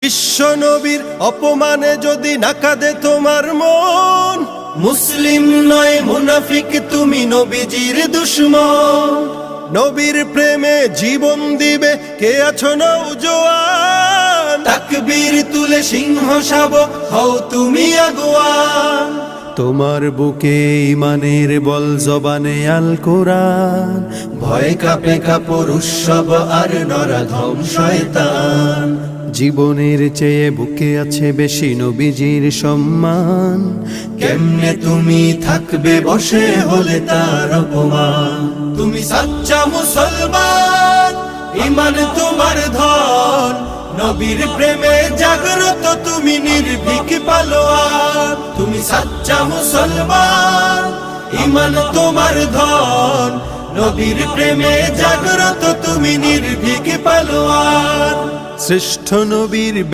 বিশ্ব নবীর অপমানে যদি না কাঁদে তোমার মন, মুসলিম নয় মুনাফিক তুমি নবীজির দুশমন। নবীর প্রেমে জীবন দিবে কে আছো নওজোয়ান, তাকবীর তুলে সিংহ শাবক হও তুমি আগুয়ান। তোমার বুকে ইমানের বল জবানে আল কোরআন, ভয় কাঁপে কাপড় উৎসব আর নরাধম শয়তান। জীবনের চেয়ে বুকে আছে বেশি নবীজির সম্মান, কেমনে তুমি থাকবে বসে হলে তার অপমান। তুমি সাচ্চা মুসলমান, ইমান তোমার ধন, নবীর প্রেমে জাগ্রত তুমি নির্ভীক পালোয়ান। তুমি সাচ্চা মুসলমান, ইমান তোমার ধন, নবীর প্রেমে জাগ্রত তুমি নির্ভীক পালোয়ান। শ্রেষ্ঠ নবীর